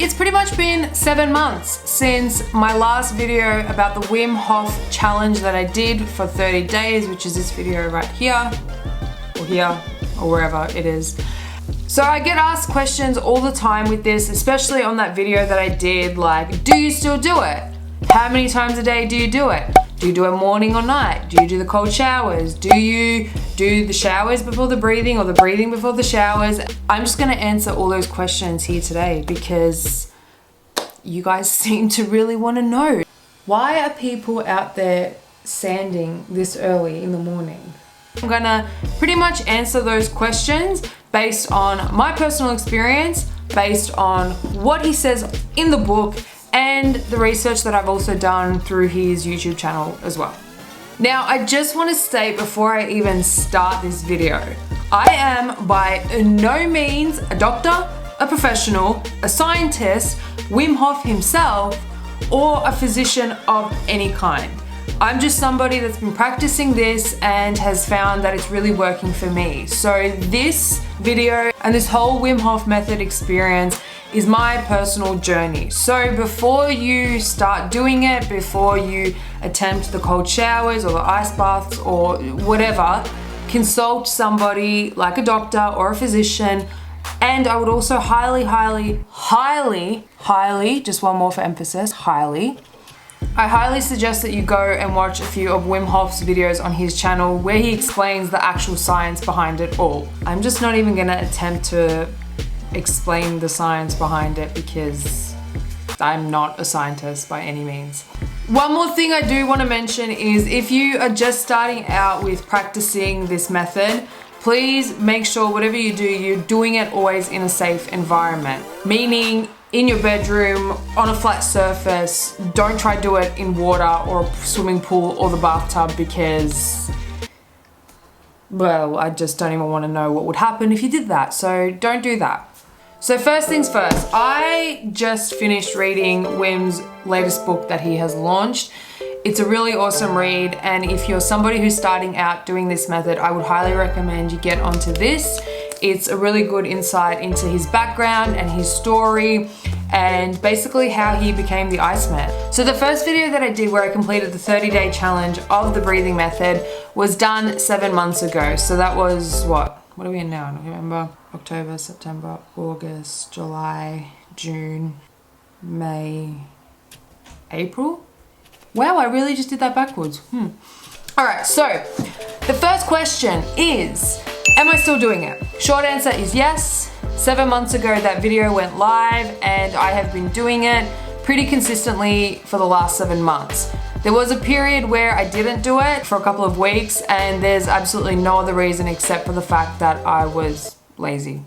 it's pretty much been 7 months since my last video about the Wim Hof challenge that I did for 30 days, which is this video right here, or wherever it is. So I get asked questions all the time with this, especially on that video that I did, like, do you still do it? How many times a day do you do it? Do you do it morning or night? Do you do the cold showers? Do you do the showers before the breathing or the breathing before the showers? I'm just gonna answer all those questions here today because you guys seem to really wanna know. Why are people out there sanding this early in the morning? I'm gonna pretty much answer those questions based on my personal experience, based on what he says in the book, and the research that I've also done through his YouTube channel as well. Now, I just want to state before I even start this video, I am by no means a doctor, a professional, a scientist, Wim Hof himself, or a physician of any kind. I'm just somebody that's been practicing this and has found that it's really working for me. So this video and this whole Wim Hof Method experience is my personal journey. So before you start doing it, before you attempt the cold showers or the ice baths or whatever, consult somebody like a doctor or a physician. And I would also highly, just one more for emphasis, I highly suggest that you go and watch a few of Wim Hof's videos on his channel where he explains the actual science behind it all. I'm just not even gonna attempt to explain the science behind it because I'm not a scientist by any means. One more thing I do want to mention is if you are just starting out with practicing this method, please make sure whatever you do, you're doing it always in a safe environment. Meaning in your bedroom, on a flat surface. Don't try to do it in water or a swimming pool or the bathtub because, well, I just don't even want to know what would happen if you did that. So don't do that. So first things first, I just finished reading Wim's latest book that he has launched. It's a really awesome read, and if you're somebody who's starting out doing this method, I would highly recommend you get onto this. It's a really good insight into his background and his story and basically how he became the Iceman. So the first video that I did where I completed the 30-day challenge of the breathing method was done 7 months ago. So that was what are we in now? November, October, September, August, July, June, May, April? Wow, I really just did that backwards. All right, so the first question is, am I still doing it? Short answer is yes. 7 months ago, that video went live and I have been doing it pretty consistently for the last 7 months. There was a period where I didn't do it for a couple of weeks, and there's absolutely no other reason except for the fact that I was lazy.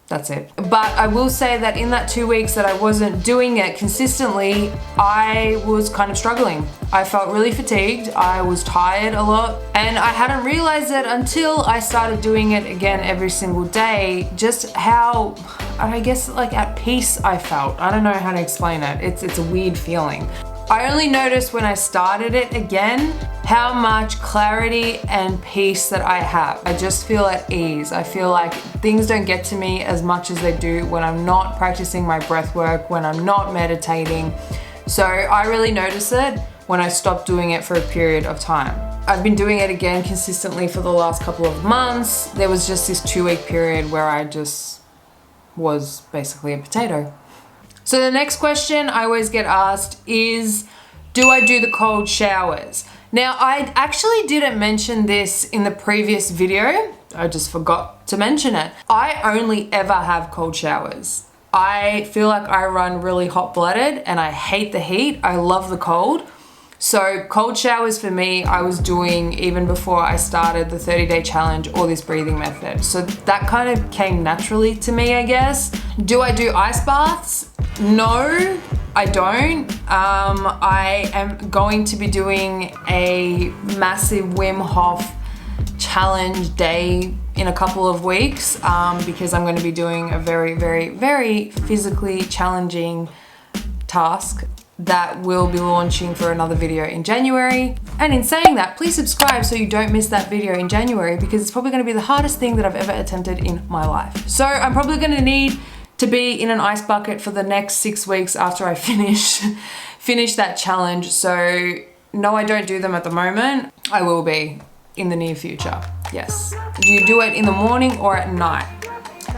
That's it. But I will say that in that 2 weeks that I wasn't doing it consistently, I was kind of struggling. I felt really fatigued, I was tired a lot, and I hadn't realized it until I started doing it again every single day, just how, I guess, like at peace I felt. I don't know how to explain it. It's a weird feeling. I only noticed when I started it again how much clarity and peace that I have. I just feel at ease. I feel like things don't get to me as much as they do when I'm not practicing my breath work, when I'm not meditating. So I really notice it when I stop doing it for a period of time. I've been doing it again consistently for the last couple of months. There was just this 2-week period where I just was basically a potato. So the next question I always get asked is, do I do the cold showers? Now, I actually didn't mention this in the previous video. I just forgot to mention it. I only ever have cold showers. I feel like I run really hot-blooded and I hate the heat. I love the cold. So cold showers for me, I was doing even before I started the 30-day challenge or this breathing method. So that kind of came naturally to me, I guess. Do I do ice baths? No, I don't. I am going to be doing a massive Wim Hof challenge day in a couple of weeks because I'm going to be doing a very physically challenging task that will be launching for another video in January. And in saying that, please subscribe so you don't miss that video in January because it's probably going to be the hardest thing that I've ever attempted in my life. So I'm probably going to need to be in an ice bucket for the next 6 weeks after I finish that challenge. So no, I don't do them at the moment. I will be in the near future. Yes. Do you do it in the morning or at night?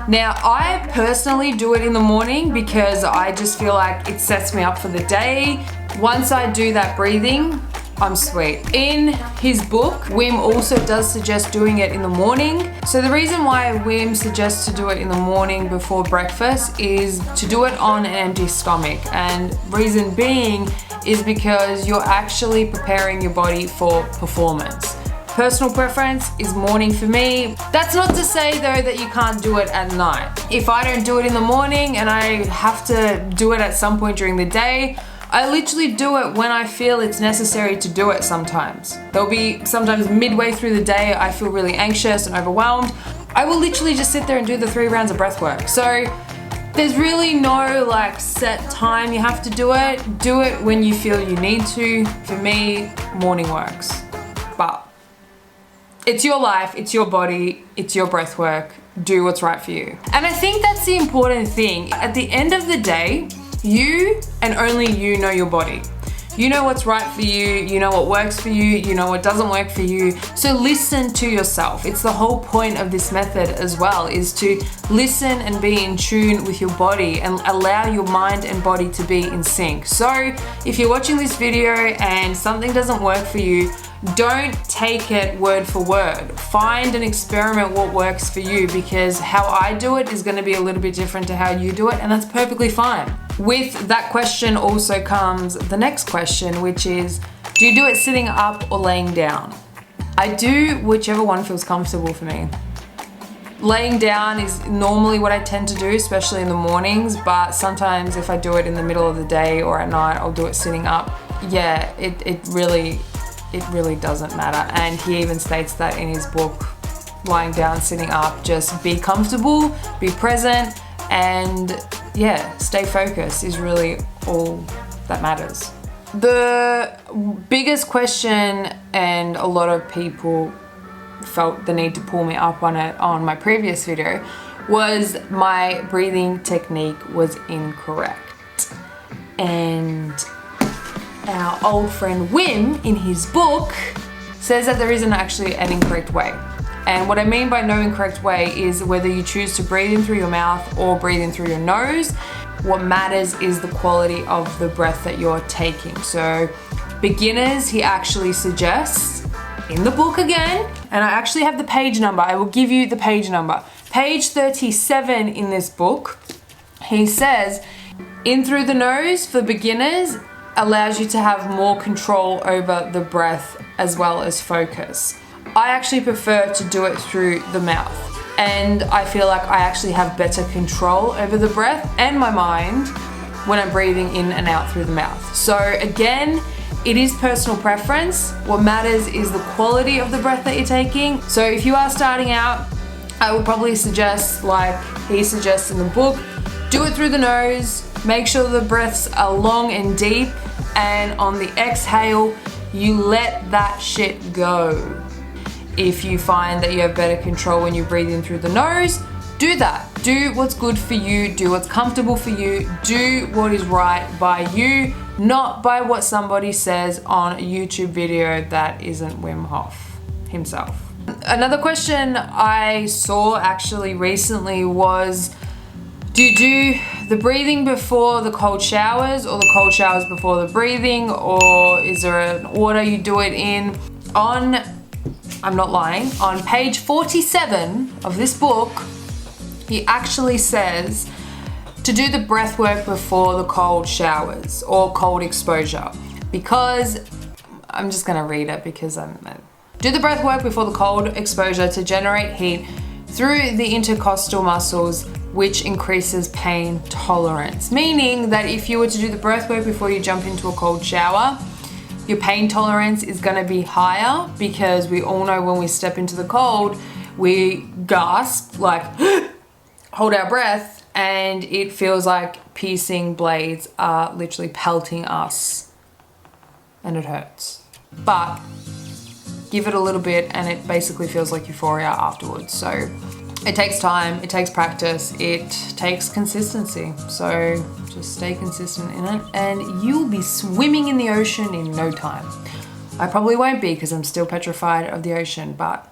Now, I personally do it in the morning because I just feel like it sets me up for the day. Once I do that breathing, I'm sweet. In his book, Wim also does suggest doing it in the morning. So the reason why Wim suggests to do it in the morning before breakfast is to do it on an empty stomach. And reason being is because you're actually preparing your body for performance. Personal preference is morning for me. That's not to say though that you can't do it at night. If I don't do it in the morning and I have to do it at some point during the day, I literally do it when I feel it's necessary to do it sometimes. There'll be sometimes midway through the day I feel really anxious and overwhelmed. I will literally just sit there and do the 3 rounds of breath work. So there's really no like set time you have to do it. Do it when you feel you need to. For me, morning works. But it's your life, it's your body, it's your breath work. Do what's right for you. And I think that's the important thing. At the end of the day, you and only you know your body. You know what's right for you, you know what works for you, you know what doesn't work for you. So listen to yourself. It's the whole point of this method as well, is to listen and be in tune with your body and allow your mind and body to be in sync. So if you're watching this video and something doesn't work for you, don't take it word for word. Find and experiment what works for you, because how I do it is going to be a little bit different to how you do it, and that's perfectly fine. With that question also comes the next question, which is, do you do it sitting up or laying down? I do whichever one feels comfortable for me. Laying down is normally what I tend to do, especially in the mornings, but sometimes if I do it in the middle of the day or at night, I'll do it sitting up. Yeah, it really doesn't matter. And he even states that in his book, lying down, sitting up, just be comfortable, be present, and yeah, stay focused is really all that matters. The biggest question, and a lot of people felt the need to pull me up on it on my previous video, was my breathing technique was incorrect. And our old friend Wim, in his book, says that there isn't actually an incorrect way. And what I mean by no incorrect way is whether you choose to breathe in through your mouth or breathe in through your nose. What matters is the quality of the breath that you're taking. So beginners, he actually suggests in the book again, and I actually have the page number. I will give you the page number. Page 37 in this book, he says, in through the nose for beginners allows you to have more control over the breath as well as focus. I actually prefer to do it through the mouth, and I feel like I actually have better control over the breath and my mind when I'm breathing in and out through the mouth. So again, it is personal preference. What matters is the quality of the breath that you're taking. So if you are starting out, I would probably suggest, like he suggests in the book, do it through the nose, make sure the breaths are long and deep, and on the exhale, you let that shit go. If you find that you have better control when you breathe in through the nose, do that. Do what's good for you, do what's comfortable for you, do what is right by you, not by what somebody says on a YouTube video that isn't Wim Hof himself. Another question I saw actually recently was, do you do the breathing before the cold showers or the cold showers before the breathing, or is there an order you do it in? I'm not lying, on page 47 of this book, he actually says to do the breath work before the cold showers or cold exposure, because I'm just gonna read it because do the breath work before the cold exposure to generate heat through the intercostal muscles, which increases pain tolerance. Meaning that if you were to do the breath work before you jump into a cold shower, your pain tolerance is gonna be higher, because we all know when we step into the cold, we gasp, like hold our breath, and it feels like piercing blades are literally pelting us, and it hurts. But give it a little bit and it basically feels like euphoria afterwards. So It takes time, it takes practice, it takes consistency. So just stay consistent in it and you'll be swimming in the ocean in no time. I probably won't be because I'm still petrified of the ocean, but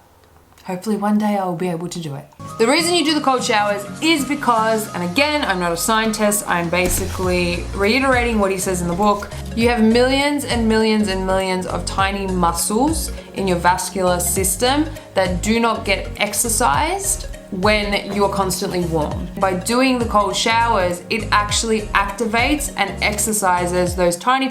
hopefully one day I'll be able to do it. The reason you do the cold showers is because, and again, I'm not a scientist, I'm basically reiterating what he says in the book, you have millions and millions and millions of tiny muscles in your vascular system that do not get exercised when you're constantly warm. By doing the cold showers, it actually activates and exercises those tiny,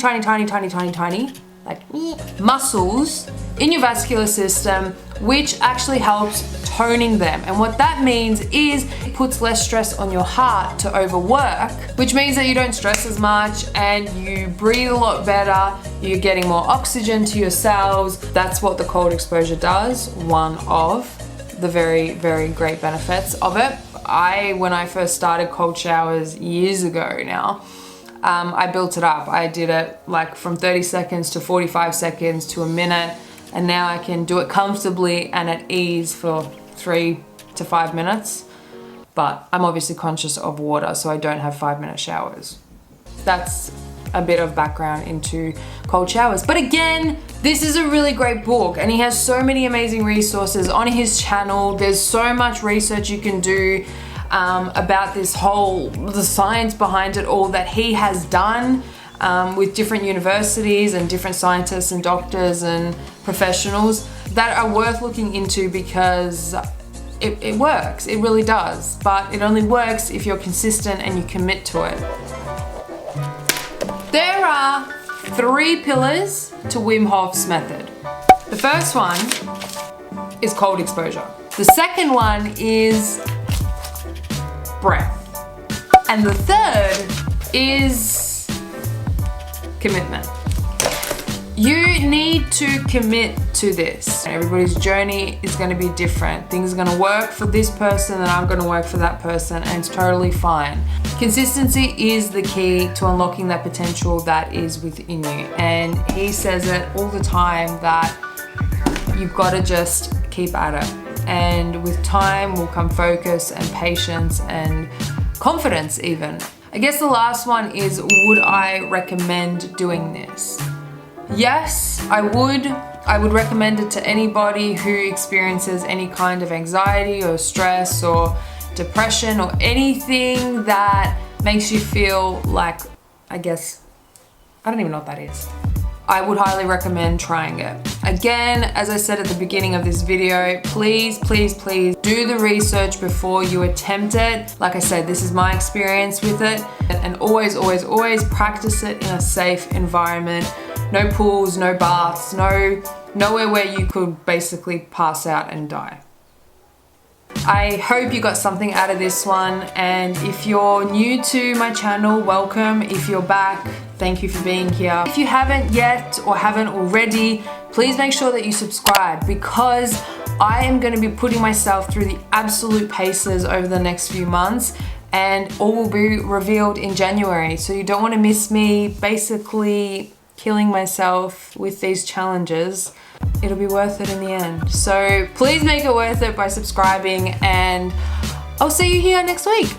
like muscles in your vascular system, which actually helps toning them. And what that means is it puts less stress on your heart to overwork, which means that you don't stress as much and you breathe a lot better, you're getting more oxygen to your cells. That's what the cold exposure does, one of the very, very great benefits of it. When I first started cold showers years ago now, I built it up. I did it like from 30 seconds to 45 seconds to a minute, and now I can do it comfortably and at ease for 3 to 5 minutes. But I'm obviously conscious of water, so I don't have 5-minute showers. That's a bit of background into cold showers. But again, this is a really great book and he has so many amazing resources on his channel. There's so much research you can do about the science behind it all that he has done with different universities and different scientists and doctors and professionals that are worth looking into because it works, it really does. But it only works if you're consistent and you commit to it. There are 3 pillars to Wim Hof's method. The first one is cold exposure. The second one is breath. And the third is commitment. You need to commit to this. Everybody's journey is going to be different. Things are going to work for this person and I'm going to work for that person, and it's totally fine. Consistency is the key to unlocking that potential that is within you. And he says it all the time that you've got to just keep at it. And with time will come focus and patience and confidence even. I guess the last one is, would I recommend doing this? Yes, I would. I would recommend it to anybody who experiences any kind of anxiety or stress or depression or anything that makes you feel like, I don't even know what that is. I would highly recommend trying it. Again, as I said at the beginning of this video, please, please, please do the research before you attempt it. Like I said, this is my experience with it. And always, always, always practice it in a safe environment. No pools, no baths, nowhere where you could basically pass out and die. I hope you got something out of this one, and if you're new to my channel, welcome. If you're back, thank you for being here. If you haven't yet or haven't already, please make sure that you subscribe, because I am going to be putting myself through the absolute paces over the next few months, and all will be revealed in January. So you don't want to miss me basically killing myself with these challenges. It'll be worth it in the end. So please make it worth it by subscribing, and I'll see you here next week.